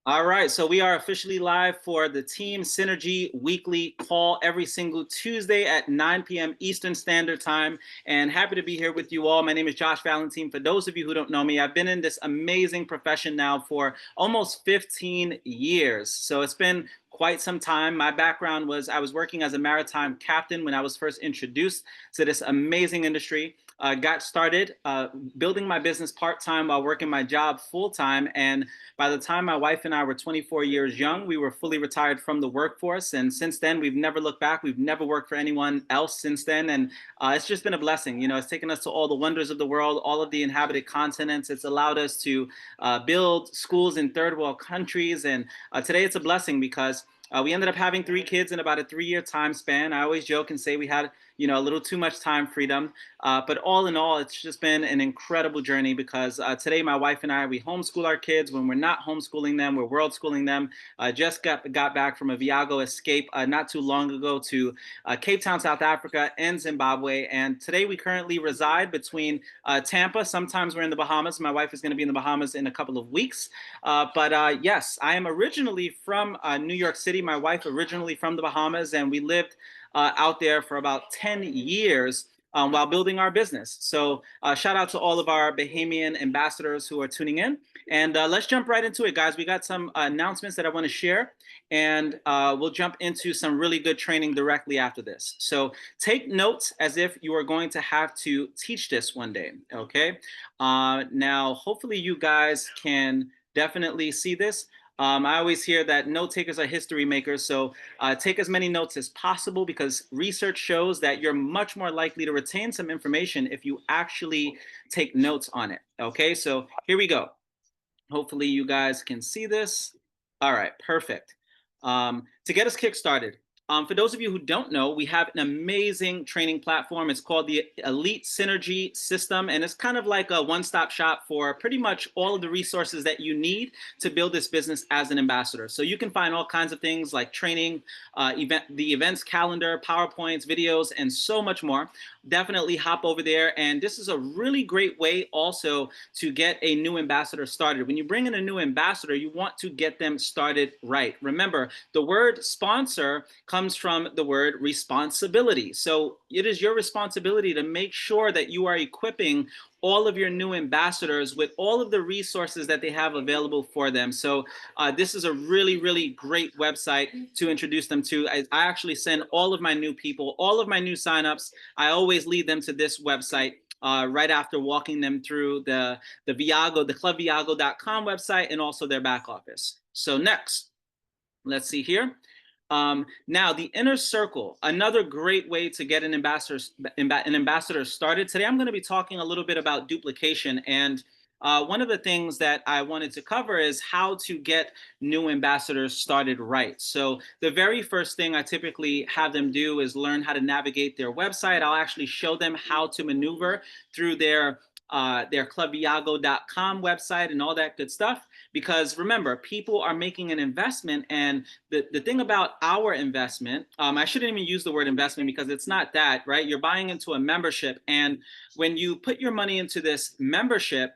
All right, so we are officially live for the Team Synergy weekly call every single Tuesday at 9 p.m. Eastern Standard Time. And happy to be here with you all. My name is Josh Valentine. For those of you who don't know me, I've been in this amazing profession now for almost 15 years. So it's been quite some time. My background was I was working as a maritime captain when I was first introduced to this amazing industry. Got started building my business part-time while working my job full-time. And by the time my wife and I were 24 years young, we were fully retired from the workforce. And since then, we've never looked back. We've never worked for anyone else since then. And it's just been a blessing. You know, it's taken us to all the wonders of the world, all of the inhabited continents. It's allowed us to build schools in third world countries. And today it's a blessing because we ended up having three kids in about a 3 year time span. I always joke and say we had, a little too much time freedom. But all in all, it's just been an incredible journey because today my wife and I, we homeschool our kids. When we're not homeschooling them, we're world schooling them. Just got back from a Viago escape not too long ago to Cape Town, South Africa, and Zimbabwe. And today we currently reside between Tampa. Sometimes we're in the Bahamas. My wife is going to be in the Bahamas in a couple of weeks. But yes, I am originally from New York City. My wife originally from the Bahamas, and we lived out there for about 10 years while building our business. So shout out to all of our Bahamian ambassadors who are tuning in. And let's jump right into it, guys. We got some announcements that I want to share, and we'll jump into some really good training directly after this. So take notes as if you are going to have to teach this one day, okay? Now, hopefully you guys can definitely see this. I always hear that note takers are history makers. So take as many notes as possible because research shows that you're much more likely to retain some information if you actually take notes on it. Okay, so here we go. Hopefully you guys can see this. All right, perfect. To get us kickstarted, for those of you who don't know, we have an amazing training platform. It's called the Elite Synergy System, and it's kind of like a one-stop shop for pretty much all of the resources that you need to build this business as an ambassador. So you can find all kinds of things like training, the events calendar, PowerPoints, videos, and so much more. Definitely hop over there. And this is a really great way also to get a new ambassador started. When you bring in a new ambassador, you want to get them started right. Remember, the word sponsor comes from the word responsibility. So it is your responsibility to make sure that you are equipping all of your new ambassadors with all of the resources that they have available for them. So this is a really, really great website to introduce them to. I actually send all of my new people, all of my new signups, I always lead them to this website right after walking them through the Viago, the clubviago.com website, and also their back office. So next, let's see here. Now, the inner circle, another great way to get an ambassador started. Today, I'm going to be talking a little bit about duplication. And one of the things that I wanted to cover is how to get new ambassadors started right. So the very first thing I typically have them do is learn how to navigate their website. I'll actually show them how to maneuver through their clubviago.com website and all that good stuff. Because remember, people are making an investment. And the thing about our investment, I shouldn't even use the word investment because it's not that, right? You're buying into a membership. And when you put your money into this membership,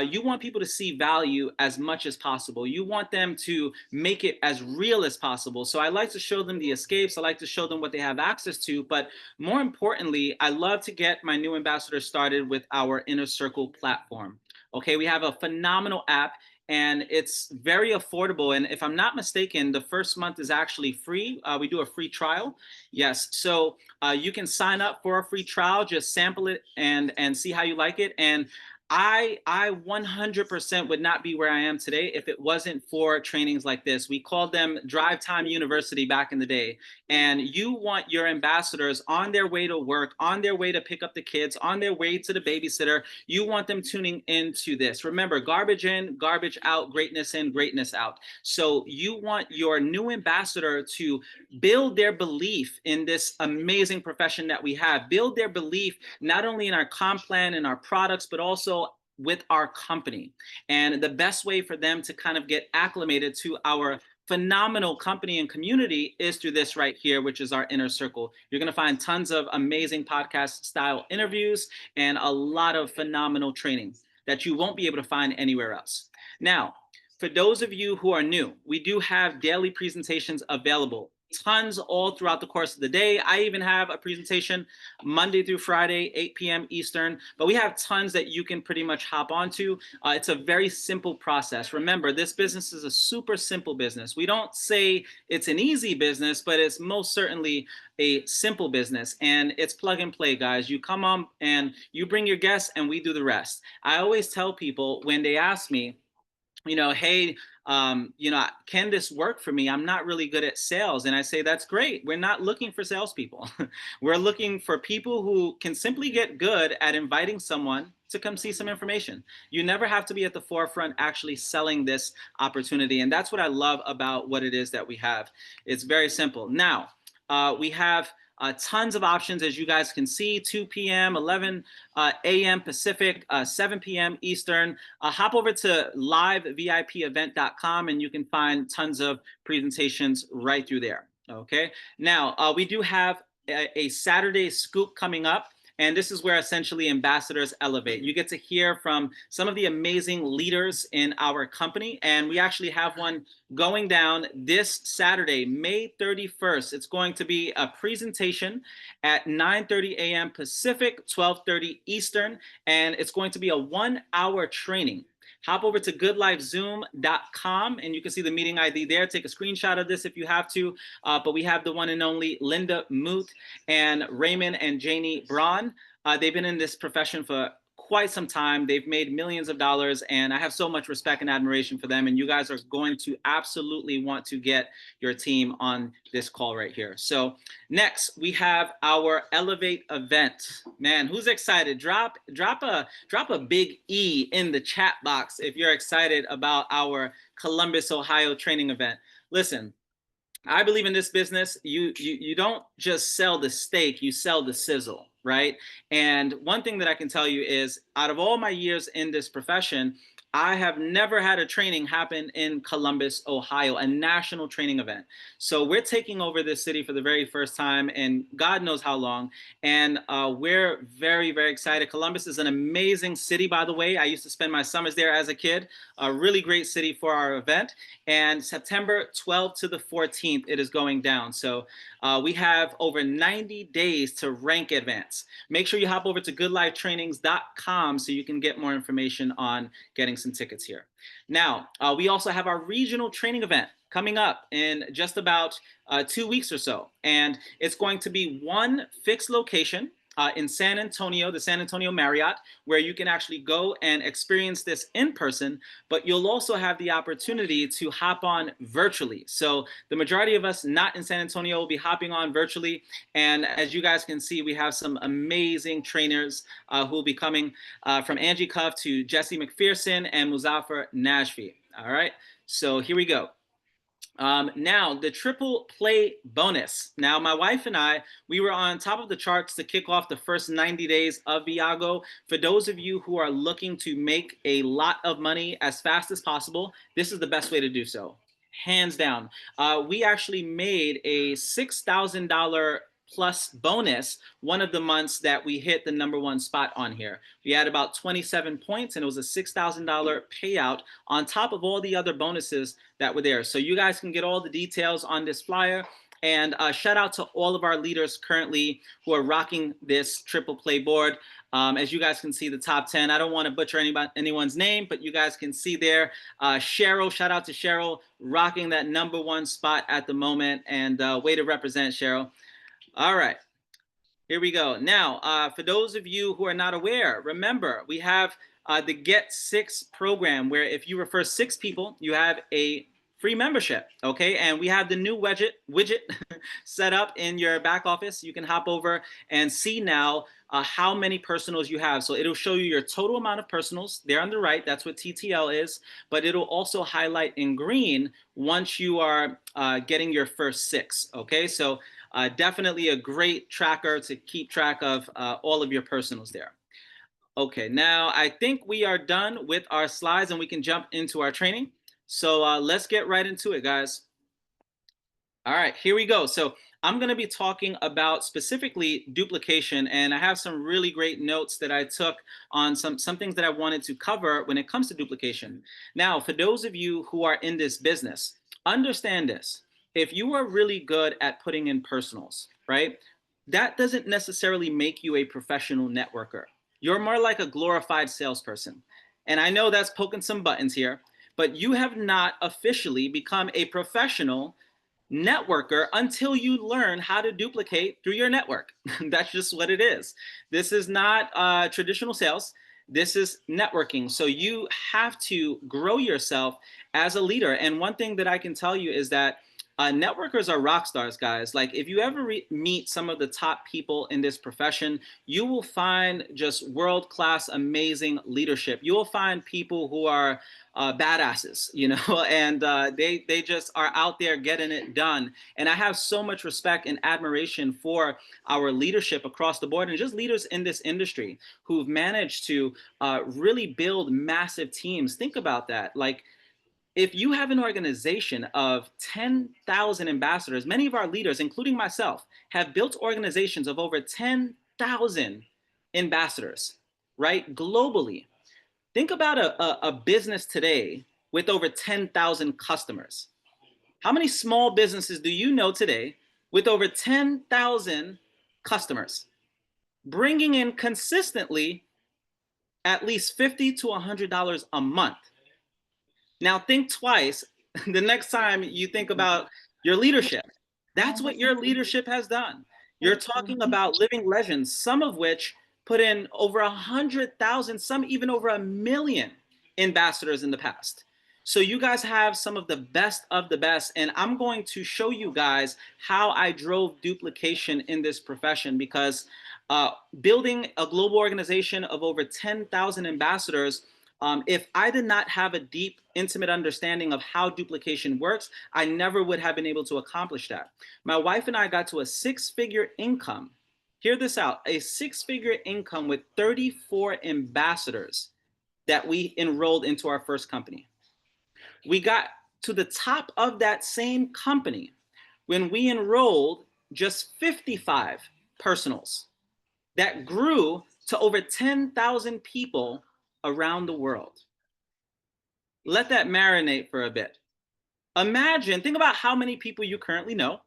you want people to see value as much as possible. You want them to make it as real as possible. So I like to show them the escapes. I like to show them what they have access to. But more importantly, I love to get my new ambassadors started with our Inner Circle platform. Okay, we have a phenomenal app and it's very affordable. And if I'm not mistaken, the first month is actually free. We do a free trial. Yes, so you can sign up for a free trial, just sample it and see how you like it. And I 100% would not be where I am today if it wasn't for trainings like this. We called them Drive Time University back in the day. And you want your ambassadors on their way to work, on their way to pick up the kids, on their way to the babysitter. You want them tuning into this. Remember, garbage in, garbage out, greatness in, greatness out. So you want your new ambassador to build their belief in this amazing profession that we have, build their belief not only in our comp plan and our products, but also with our company. And the best way for them to kind of get acclimated to our phenomenal company and community is through this right here, which is our Inner Circle. You're going to find tons of amazing podcast style interviews and a lot of phenomenal training that you won't be able to find anywhere else. Now, for those of you who are new, we do have daily presentations available. Tons all throughout the course of the day. I even have a presentation Monday through Friday, 8 p.m. Eastern, but we have tons that you can pretty much hop onto. It's a very simple process. Remember, this business is a super simple business. We don't say it's an easy business, but it's most certainly a simple business, and it's plug and play, guys. You come on and you bring your guests and we do the rest. I always tell people when they ask me, hey, can this work for me? I'm not really good at sales. And I say, that's great. We're not looking for salespeople. We're looking for people who can simply get good at inviting someone to come see some information. You never have to be at the forefront actually selling this opportunity. And that's what I love about what it is that we have. It's very simple. Now, we have tons of options, as you guys can see: 2 p.m., 11 a.m. Pacific, 7 p.m. Eastern. Hop over to livevipevent.com and you can find tons of presentations right through there. Okay. Now, we do have a Saturday scoop coming up. And this is where essentially ambassadors elevate. You get to hear from some of the amazing leaders in our company. And we actually have one going down this Saturday, May 31st. It's going to be a presentation at 9:30 a.m. Pacific, 12:30 Eastern. And it's going to be a 1-hour training. Hop over to goodlifezoom.com and you can see the meeting ID there. Take a screenshot of this if you have to. But we have the one and only Linda Muth and Raymond and Janie Braun. They've been in this profession for quite some time. They've made millions of dollars, and I have so much respect and admiration for them. And you guys are going to absolutely want to get your team on this call right here. So next, we have our Elevate event. Man, who's excited? Drop a big E in the chat box if you're excited about our Columbus, Ohio training event. Listen, I believe in this business. You don't just sell the steak, you sell the sizzle, right? And one thing that I can tell you is, out of all my years in this profession, I have never had a training happen in Columbus, Ohio, a national training event. So we're taking over this city for the very first time in God knows how long. And we're very, very excited. Columbus is an amazing city, by the way. I used to spend my summers there as a kid. A really great city for our event. And September 12th to the 14th, it is going down. So we have over 90 days to rank advance. Make sure you hop over to goodlifetrainings.com so you can get more information on getting some tickets here. Now, we also have our regional training event coming up in just about 2 weeks or so. And it's going to be one fixed location in San Antonio, the San Antonio Marriott, where you can actually go and experience this in person, but you'll also have the opportunity to hop on virtually. So the majority of us not in San Antonio will be hopping on virtually. And as you guys can see, we have some amazing trainers who will be coming from Angie Cuff to Jesse McPherson and Muzaffar Najfi. All right, so here we go. Now, the triple play bonus. Now, my wife and I, we were on top of the charts to kick off the first 90 days of Viago. For those of you who are looking to make a lot of money as fast as possible, this is the best way to do so. Hands down. We actually made a $6,000 plus bonus one of the months that we hit the #1 spot on here. We had about 27 points and it was a $6,000 payout on top of all the other bonuses that were there. So you guys can get all the details on this flyer. And shout out to all of our leaders currently who are rocking this triple play board. As you guys can see, the top 10. I don't want to butcher anyone's name, but you guys can see there. Cheryl, shout out to Cheryl, rocking that #1 spot at the moment. And way to represent, Cheryl. All right, here we go. Now, for those of you who are not aware, remember, we have the Get 6 program, where if you refer 6 people, you have a free membership, okay? And we have the new widget set up in your back office. You can hop over and see now how many personals you have. So it'll show you your total amount of personals there on the right. That's what TTL is. But it'll also highlight in green once you are getting your first 6, okay? So definitely a great tracker to keep track of all of your personals there. Okay, now I think we are done with our slides and we can jump into our training. So let's get right into it, guys. All right, here we go. So I'm going to be talking about specifically duplication, and I have some really great notes that I took on some things that I wanted to cover when it comes to duplication. Now, for those of you who are in this business, understand this. If you are really good at putting in personals, right, that doesn't necessarily make you a professional networker. You're more like a glorified salesperson. And I know that's poking some buttons here, but you have not officially become a professional networker until you learn how to duplicate through your network. That's just what it is. This is not traditional sales. This is networking. So you have to grow yourself as a leader. And one thing that I can tell you is that networkers are rock stars, guys. Like if you ever meet some of the top people in this profession, you will find just world-class, amazing leadership. You will find people who are badasses, you know, and they just are out there getting it done. And I have so much respect and admiration for our leadership across the board and just leaders in this industry who've managed to really build massive teams. Think about that. Like if you have an organization of 10,000 ambassadors, many of our leaders, including myself, have built organizations of over 10,000 ambassadors, right? Globally. Think about a business today with over 10,000 customers. How many small businesses do you know today with over 10,000 customers, bringing in consistently at least $50 to $100 a month? Now think twice the next time you think about your leadership. That's what your leadership has done. You're talking about living legends, some of which put in over 100,000, some even over 1 million ambassadors in the past. So you guys have some of the best, and I'm going to show you guys how I drove duplication in this profession because building a global organization of over 10,000 ambassadors, if I did not have a deep, intimate understanding of how duplication works, I never would have been able to accomplish that. My wife and I got to a six-figure income. Hear this out, a six-figure income with 34 ambassadors that we enrolled into our first company. We got to the top of that same company when we enrolled just 55 personals that grew to over 10,000 people around the world. Let that marinate for a bit. Imagine, think about how many people you currently know.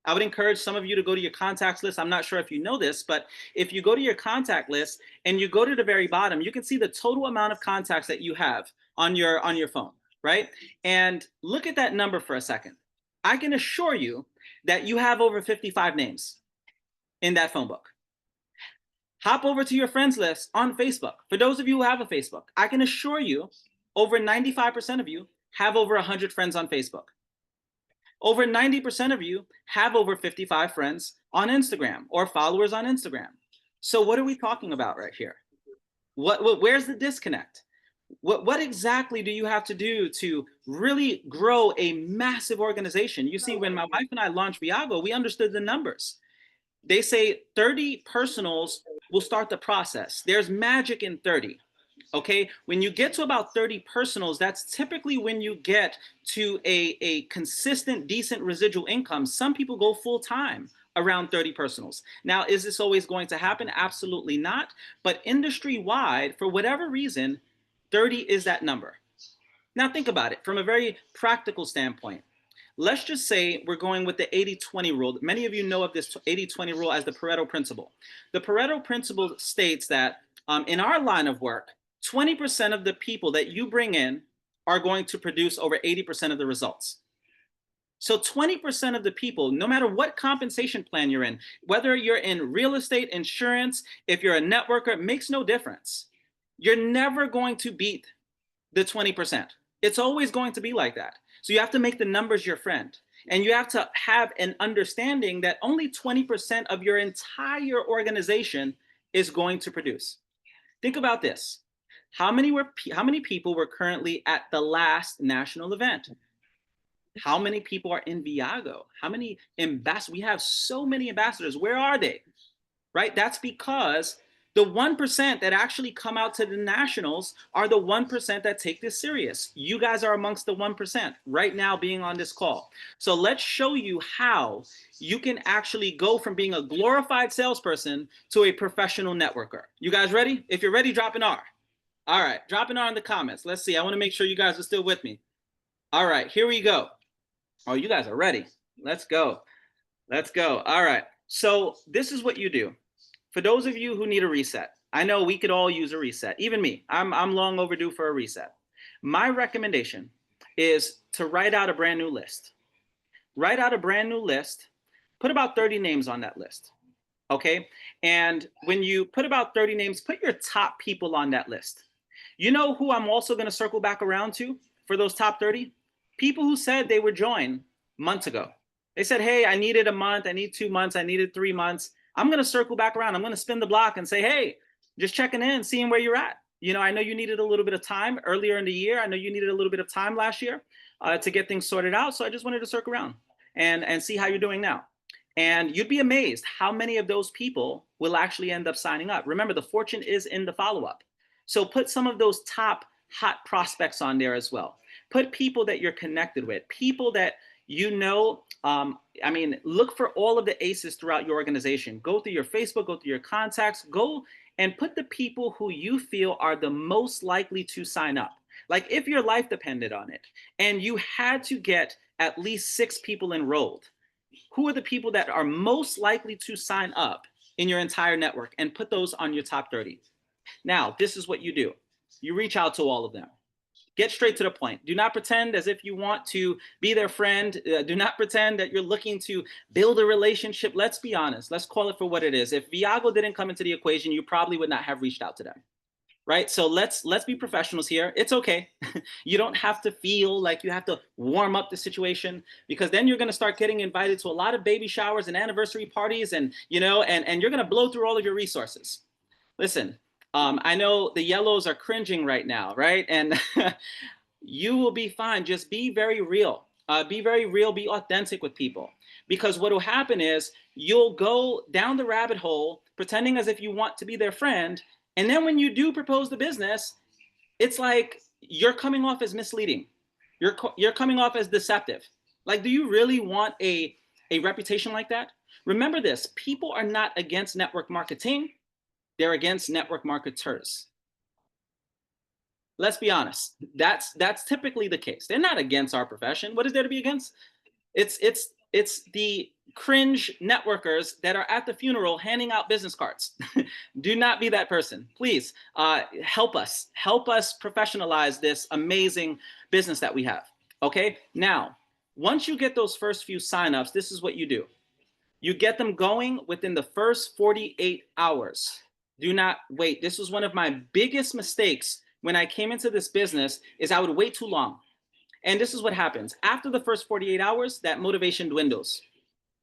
I would encourage some of you to go to your contacts list. I'm not sure if you know this, but if you go to your contact list and you go to the very bottom, you can see the total amount of contacts that you have on your phone, right? And look at that number for a second. I can assure you that you have over 55 names in that phone book. Hop over to your friends list on Facebook. For those of you who have a Facebook, I can assure you over 95% of you have over 100 friends on Facebook. Over 90% of you have over 55 friends on Instagram or followers on Instagram. So what are we talking about right here? Where's the disconnect? What exactly do you have to do to really grow a massive organization? You see, when my wife and I launched Viago, we understood the numbers. They say 30 personals will start the process. There's magic in 30. Okay, when you get to about 30 personals, that's typically when you get to a consistent, decent residual income. Some people go full time around 30 personals. Now, is this always going to happen? Absolutely not. But industry wide, for whatever reason, 30 is that number. Now, think about it from a very practical standpoint. Let's just say we're going with the 80-20 rule. Many of you know of this 80-20 rule as the Pareto principle. The Pareto principle states that in our line of work, 20% of the people that you bring in are going to produce over 80% of the results. So 20% of the people, no matter what compensation plan you're in, whether you're in real estate, insurance, if you're a networker, it makes no difference. You're never going to beat the 20%. It's always going to be like that. So you have to make the numbers your friend. And you have to have an understanding that only 20% of your entire organization is going to produce. Think about this. How many people were currently at the last national event? How many people are in Viago? How many ambassadors? We have so many ambassadors. Where are they? Right? That's because The 1% that actually come out to the nationals are the 1% that take this serious. You guys are amongst the 1% right now being on this call. So let's show you how you can actually go from being a glorified salesperson to a professional networker. You guys ready? If you're ready, drop an R. All right, drop an R in the comments. Let's see. I want to make sure you guys are still with me. All right, here we go. Oh, you guys are ready. Let's go. Let's go. All right. So this is what you do. For those of you who need a reset, I know we could all use a reset. Even me, I'm long overdue for a reset. My recommendation is to write out a brand new list. Write out a brand new list, put about 30 names on that list, okay? And when you put about 30 names, put your top people on that list. You know who I'm also gonna circle back around to for those top 30? People who said they would join months ago. They said, hey, I needed a month, I need 2 months, I needed 3 months. I'm going to circle back around. I'm going to spin the block and say, hey, just checking in, seeing where you're at. You know, I know you needed a little bit of time earlier in the year. I know you needed a little bit of time last year to get things sorted out. So I just wanted to circle around and see how you're doing now. And you'd be amazed how many of those people will actually end up signing up. Remember, the fortune is in the follow-up. So put some of those top hot prospects on there as well. Put people that you're connected with, people that you know, I mean, look for all of the aces throughout your organization. Go through your Facebook, go through your contacts, go and put the people who you feel are the most likely to sign up. Like if your life depended on it and you had to get at least 6 people enrolled, who are the people that are most likely to sign up in your entire network, and put those on your top 30. Now, this is what you do. You reach out to all of them. Get straight to the point. Do not pretend as if you want to be their friend. Do not pretend that you're looking to build a relationship. Let's be honest. Let's call it for what it is. If Viago didn't come into the equation, you probably would not have reached out to them, right? So let's be professionals here. It's okay. You don't have to feel like you have to warm up the situation, because then you're going to start getting invited to a lot of baby showers and anniversary parties, and you know, and you're going to blow through all of your resources. Listen. I know the yellows are cringing right now, right? And you will be fine. Just be very real. Be very real. Be authentic with people. Because what will happen is you'll go down the rabbit hole pretending as if you want to be their friend. And then when you do propose the business, it's like you're coming off as misleading. You're coming off as deceptive. Like, do you really want a reputation like that? Remember this, people are not against network marketing. They're against network marketers. Let's be honest. That's typically the case. They're not against our profession. What is there to be against? It's the cringe networkers that are at the funeral handing out business cards. Do not be that person. Please help us professionalize this amazing business that we have. Okay. Now, once you get those first few signups, this is what you do. You get them going within the first 48 hours. Do not wait. This was one of my biggest mistakes when I came into this business, is I would wait too long. And this is what happens. After the first 48 hours, that motivation dwindles.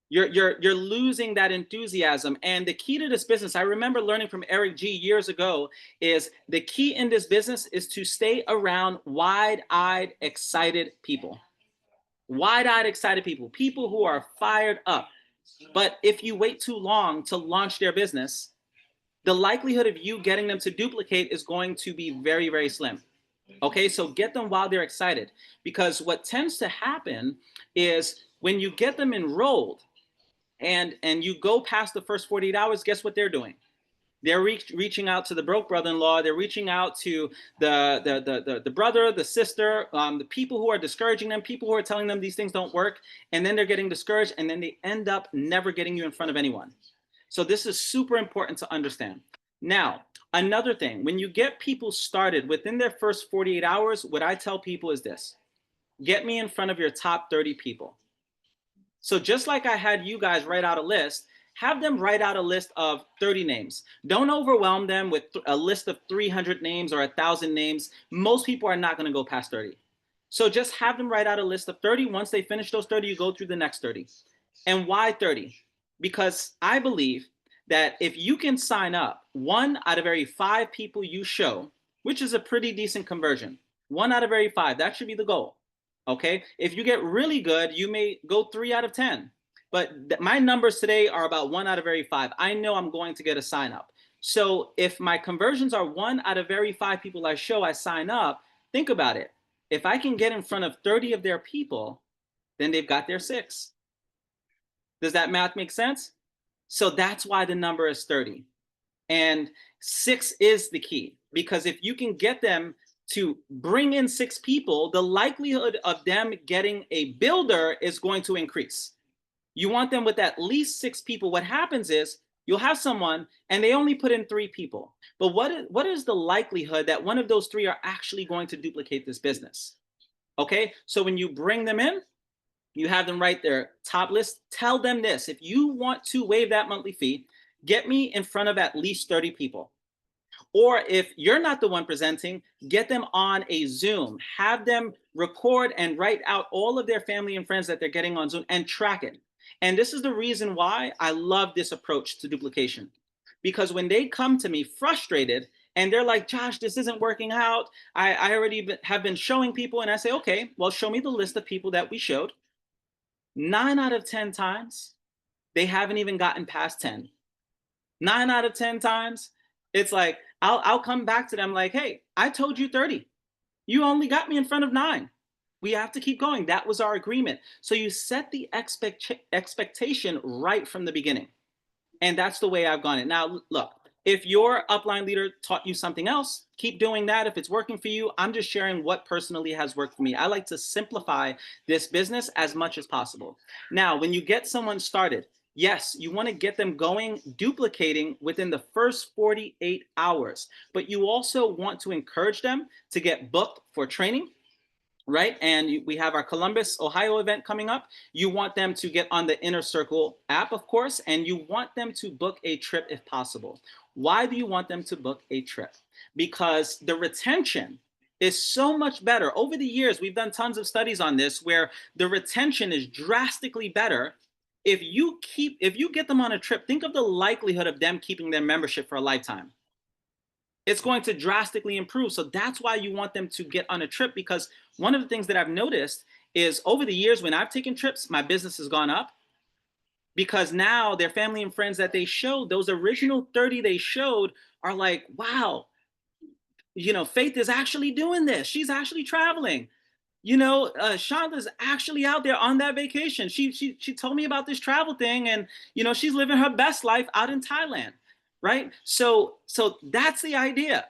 You're losing that enthusiasm. And the key to this business, I remember learning from Eric G years ago, is the key in this business is to stay around wide-eyed, excited people. Wide-eyed, excited people. People who are fired up. But if you wait too long to launch their business, the likelihood of you getting them to duplicate is going to be very, very slim. Okay, so get them while they're excited, because what tends to happen is when you get them enrolled and you go past the first 48 hours, guess what they're doing? They're reaching out to the broke brother-in-law. They're reaching out to the brother, the sister, the people who are discouraging them, people who are telling them these things don't work, and then they're getting discouraged, and then they end up never getting you in front of anyone. So this is super important to understand. Now, another thing, when you get people started within their first 48 hours, what I tell people is this: get me in front of your top 30 people. So just like I had you guys write out a list, have them write out a list of 30 names. Don't overwhelm them with a list of 300 names or 1,000 names. Most people are not going to go past 30. So just have them write out a list of 30. Once they finish those 30, you go through the next 30. And why 30? Because I believe that if you can sign up 1 out of every 5 people you show, which is a pretty decent conversion, 1 out of every 5, that should be the goal. Okay. If you get really good, you may go 3 out of 10. But my numbers today are about 1 out of every 5. I know I'm going to get a sign up. So if my conversions are 1 out of every 5 people I show, I sign up, think about it. If I can get in front of 30 of their people, then they've got their 6. Does that math make sense? So that's why the number is 30. And 6 is the key, because if you can get them to bring in 6 people, the likelihood of them getting a builder is going to increase. You want them with at least 6 people. What happens is you'll have someone and they only put in 3 people. But what is the likelihood that one of those 3 are actually going to duplicate this business? Okay, so when you bring them in, you have them write their top list. Tell them this: if you want to waive that monthly fee, get me in front of at least 30 people. Or if you're not the one presenting, get them on a Zoom, have them record and write out all of their family and friends that they're getting on Zoom and track it. And this is the reason why I love this approach to duplication. Because when they come to me frustrated and they're like, Josh, this isn't working out, I already have been showing people, and I say, okay, well, show me the list of people that we showed. 9 out of 10 times, they haven't even gotten past 10. 9 out of 10 times, it's like, I'll come back to them like, hey, I told you 30. You only got me in front of 9. We have to keep going. That was our agreement. So you set the expectation right from the beginning. And that's the way I've gone it. Now, look, if your upline leader taught you something else, keep doing that. If it's working for you, I'm just sharing what personally has worked for me. I like to simplify this business as much as possible. Now, when you get someone started, yes, you want to get them going, duplicating within the first 48 hours, but you also want to encourage them to get booked for training, right? And we have our Columbus, Ohio event coming up. You want them to get on the Inner Circle app, of course, and you want them to book a trip if possible. Why do you want them to book a trip? Because the retention is so much better. Over the years, we've done tons of studies on this where the retention is drastically better. If you get them on a trip, think of the likelihood of them keeping their membership for a lifetime. It's going to drastically improve. So that's why you want them to get on a trip, because one of the things that I've noticed is over the years when I've taken trips, my business has gone up, because now their family and friends that they showed, those original 30 they showed, are like, wow, Faith is actually doing this. She's actually traveling. Shonda's actually out there on that vacation. She told me about this travel thing, and she's living her best life out in Thailand, right? So that's the idea.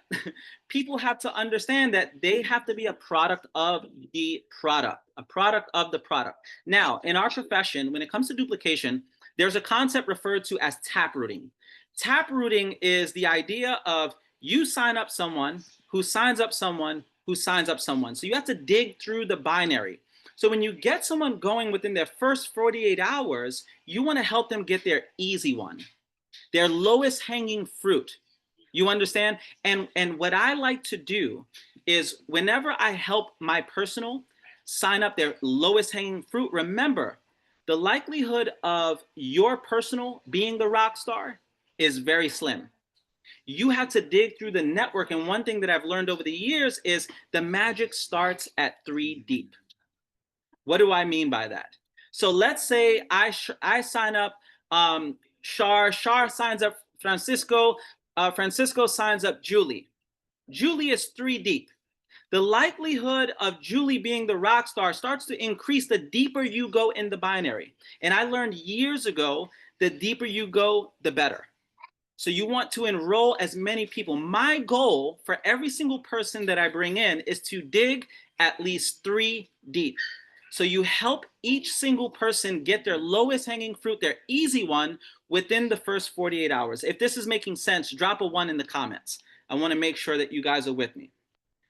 People have to understand that they have to be a product of the product, a product of the product. Now, in our profession, when it comes to duplication, there's a concept referred to as taprooting. Taprooting is the idea of you sign up someone who signs up someone who signs up someone. So you have to dig through the binary. So when you get someone going within their first 48 hours, you want to help them get their easy one, their lowest hanging fruit. You understand? And what I like to do is whenever I help my personal sign up their lowest hanging fruit, remember, the likelihood of your personal being the rock star is very slim. You have to dig through the network. And one thing that I've learned over the years is the magic starts at 3 deep. What do I mean by that? So let's say I sign up Shar signs up Francisco, Francisco signs up Julie. Julie is 3 deep. The likelihood of Julie being the rock star starts to increase the deeper you go in the binary. And I learned years ago, the deeper you go, the better. So you want to enroll as many people. My goal for every single person that I bring in is to dig at least 3 deep. So you help each single person get their lowest hanging fruit, their easy one, within the first 48 hours. If this is making sense, drop a 1 in the comments. I want to make sure that you guys are with me.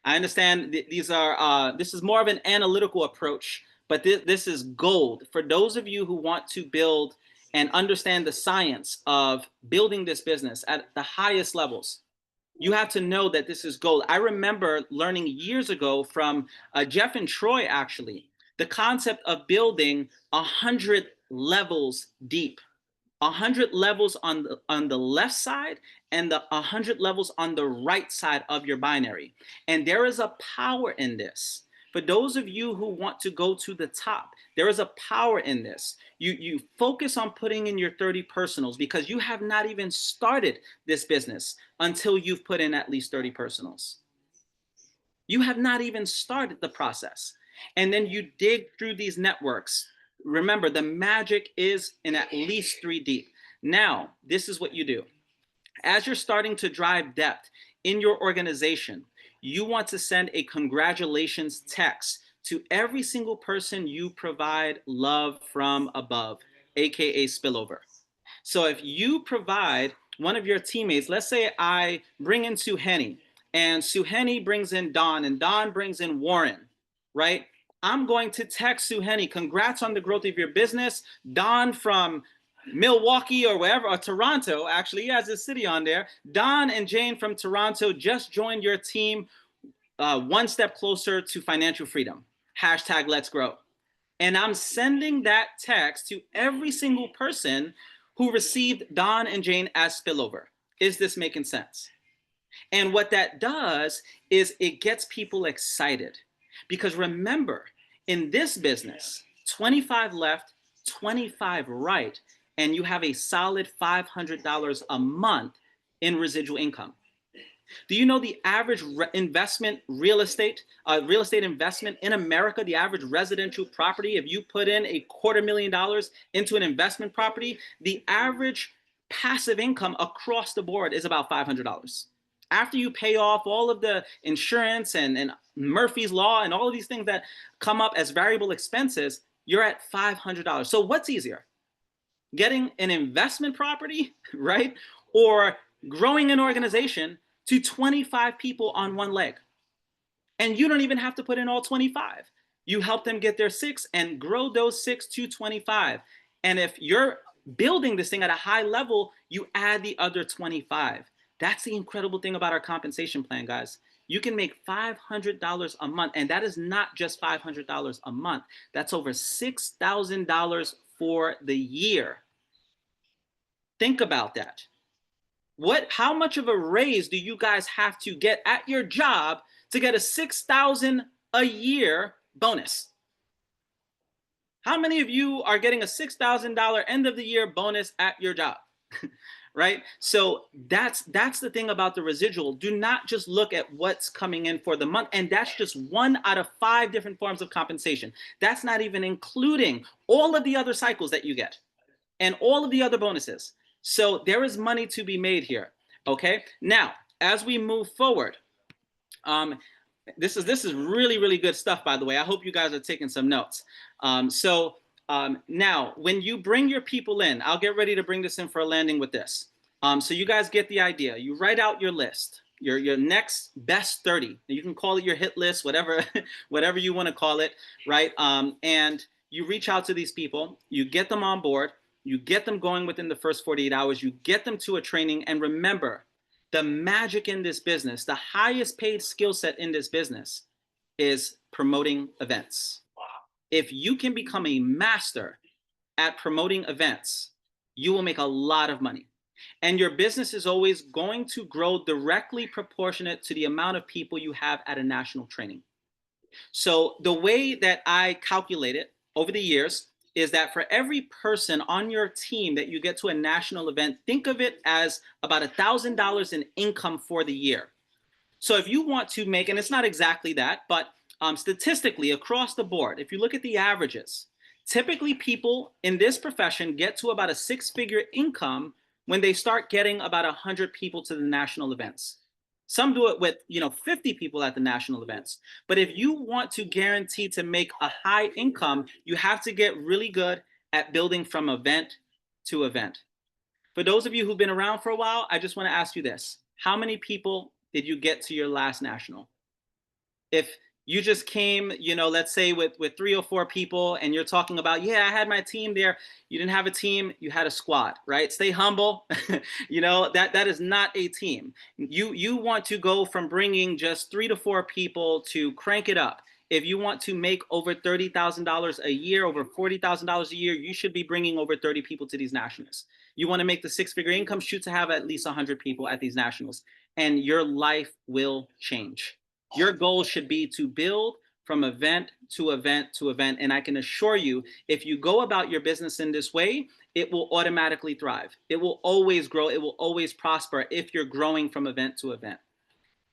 I understand this is more of an analytical approach, but this is gold for those of you who want to build and understand the science of building this business at the highest levels. You have to know that this is gold. I remember learning years ago from Jeff and Troy, actually, the concept of building 100 levels deep, 100 levels on the left side and the 100 levels on the right side of your binary. And there is a power in this, For those of you who want to go to the top, there is a power in this. You focus on putting in your 30 personals because you have not even started this business until you've put in at least 30 personals. You have not even started the process. And then you dig through these networks. Remember, the magic is in at least 3 deep. Now, this is what you do. As you're starting to drive depth in your organization, you want to send a congratulations text to every single person you provide love from above, AKA spillover. So if you provide one of your teammates, let's say I bring in Suheni, and Suheni brings in Don, and Don brings in Warren, right? I'm going to text Suheni, congrats on the growth of your business. Don from Milwaukee or wherever, or Toronto, actually, he has a city on there. Don and Jane from Toronto just joined your team, one step closer to financial freedom. Hashtag let's grow. And I'm sending that text to every single person who received Don and Jane as spillover. Is this making sense? And what that does is it gets people excited. Because remember, in this business, 25 left, 25 right, and you have a solid $500 a month in residual income. Do you know the average real estate investment in America, the average residential property, if you put in $250,000 into an investment property, the average passive income across the board is about $500. After you pay off all of the insurance and Murphy's Law and all of these things that come up as variable expenses, you're at $500. So what's easier? Getting an investment property, right? Or growing an organization to 25 people on one leg. And you don't even have to put in all 25. You help them get their 6 and grow those 6 to 25. And if you're building this thing at a high level, you add the other 25. That's the incredible thing about our compensation plan, guys. You can make $500 a month, and that is not just $500 a month. That's over $6,000 for the year. Think about that. How much of a raise do you guys have to get at your job to get a $6,000 a year bonus? How many of you are getting a $6,000 end of the year bonus at your job? Right? So that's the thing about the residual. Do not just look at what's coming in for the month. And that's just 1 out of 5 different forms of compensation. That's not even including all of the other cycles that you get and all of the other bonuses. So there is money to be made here. Okay. Now, as we move forward, this is really, really good stuff, by the way. I hope you guys are taking some notes. Now, when you bring your people in, I'll get ready to bring this in for a landing with this. So you guys get the idea. You write out your list, your next best 30. You can call it your hit list, whatever, whatever you want to call it, right? And you reach out to these people, you get them on board, you get them going within the first 48 hours, you get them to a training, and remember, the magic in this business, the highest paid skill set in this business is promoting events. If you can become a master at promoting events, you will make a lot of money. And your business is always going to grow directly proportionate to the amount of people you have at a national training. So the way that I calculate it over the years is that for every person on your team that you get to a national event, think of it as about $1,000 in income for the year. So if you want to make, and it's not exactly that, but statistically across the board, if you look at the averages, typically people in this profession get to about a 6-figure income when they start getting about 100 people to the national events. Some do it with 50 people at the national events. But if you want to guarantee to make a high income, you have to get really good at building from event to event. For those of you who've been around for a while, I just want to ask you this. How many people did you get to your last national? If you just came, let's say with 3 or 4 people, and you're talking about, yeah, I had my team there. You didn't have a team, you had a squad, right? Stay humble. That is not a team. You want to go from bringing just 3 to 4 people to crank it up. If you want to make over $30,000 a year, over $40,000 a year, you should be bringing over 30 people to these nationals. You want to make the 6-figure income, shoot to have at least 100 people at these nationals, and your life will change. Your goal should be to build from event to event to event. And I can assure you, if you go about your business in this way, it will automatically thrive. It will always grow. It will always prosper if you're growing from event to event.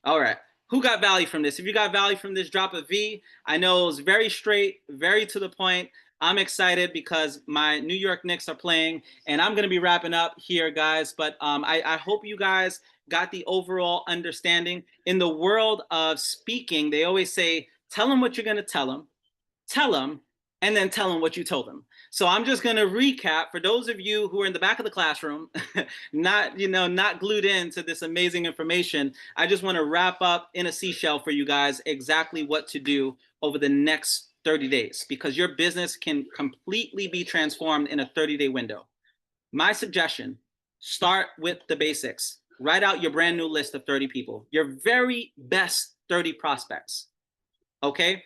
All right. Who got value from this? If you got value from this, drop a V. I know it was very straight, very to the point. I'm excited because my New York Knicks are playing, and I'm going to be wrapping up here, guys. But I hope you guys got the overall understanding. In the world of speaking, they always say, tell them what you're going to tell them, and then tell them what you told them. So I'm just going to recap for those of you who are in the back of the classroom, not glued into this amazing information. I just want to wrap up in a seashell for you guys exactly what to do over the next 30 days, because your business can completely be transformed in a 30-day window. My suggestion, start with the basics. Write out your brand new list of 30 people, your very best 30 prospects. Okay?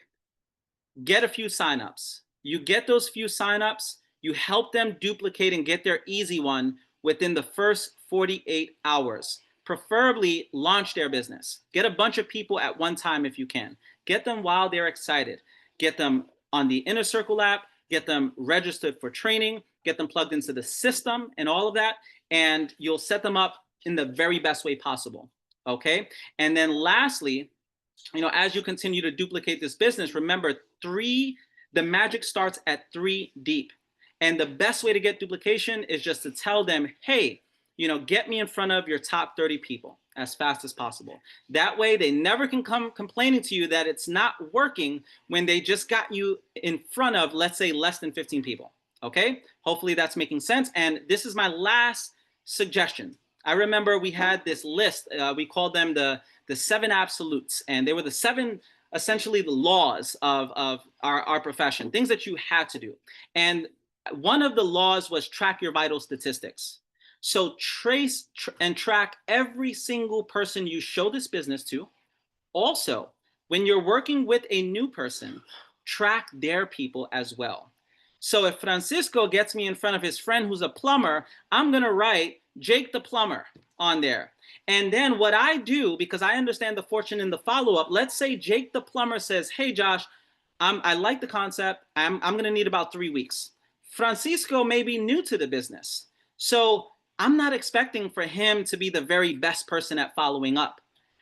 Get a few signups. You get those few signups, you help them duplicate and get their easy one within the first 48 hours. Preferably launch their business. Get a bunch of people at one time if you can. Get them while they're excited. Get them on the Inner Circle app, get them registered for training, get them plugged into the system and all of that, and you'll set them up in the very best way possible, okay? And then lastly, as you continue to duplicate this business, remember the magic starts at 3 deep. And the best way to get duplication is just to tell them, hey, get me in front of your top 30 people as fast as possible. That way they never can come complaining to you that it's not working when they just got you in front of, let's say, less than 15 people, okay? Hopefully that's making sense. And this is my last suggestion. I remember we had this list, we called them the 7 absolutes, and they were the 7 essentially the laws of our profession, things that you had to do. And one of the laws was track your vital statistics. So trace and track every single person you show this business to. Also, when you're working with a new person, track their people as well. So if Francisco gets me in front of his friend who's a plumber, I'm going to write Jake the plumber on there. And then what I do, because I understand the fortune in the follow-up, let's say Jake the plumber says, hey, Josh, I like the concept. I'm going to need about 3 weeks. Francisco may be new to the business. So I'm not expecting for him to be the very best person at following up.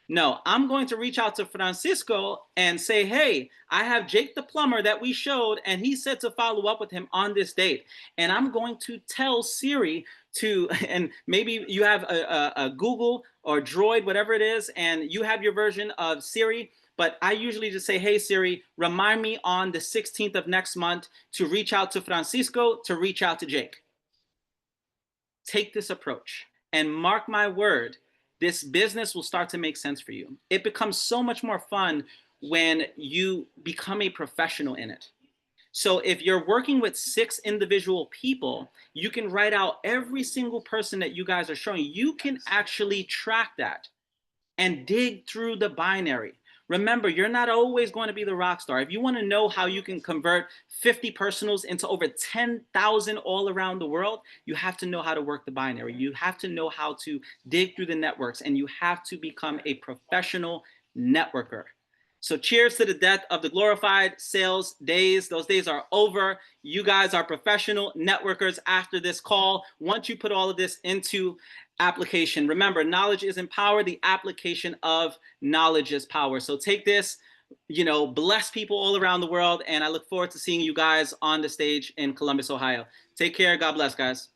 No, I'm going to reach out to Francisco and say, hey, I have Jake the plumber that we showed, and he said to follow up with him on this date. And I'm going to tell Siri and maybe you have a Google or Droid, whatever it is, and you have your version of Siri. But I usually just say, hey, Siri, remind me on the 16th of next month to reach out to Francisco, to reach out to Jake. Take this approach and mark my word, this business will start to make sense for you. It becomes so much more fun when you become a professional in it. So if you're working with 6 individual people, you can write out every single person that you guys are showing. You can actually track that and dig through the binary. Remember, you're not always going to be the rock star. If you want to know how you can convert 50 personals into over 10,000 all around the world, you have to know how to work the binary. You have to know how to dig through the networks, and you have to become a professional networker. So cheers to the death of the glorified sales days. Those days are over. You guys are professional networkers after this call. Once you put all of this into application, remember, knowledge isn't power. The application of knowledge is power. So take this, bless people all around the world. And I look forward to seeing you guys on the stage in Columbus, Ohio. Take care. God bless, guys.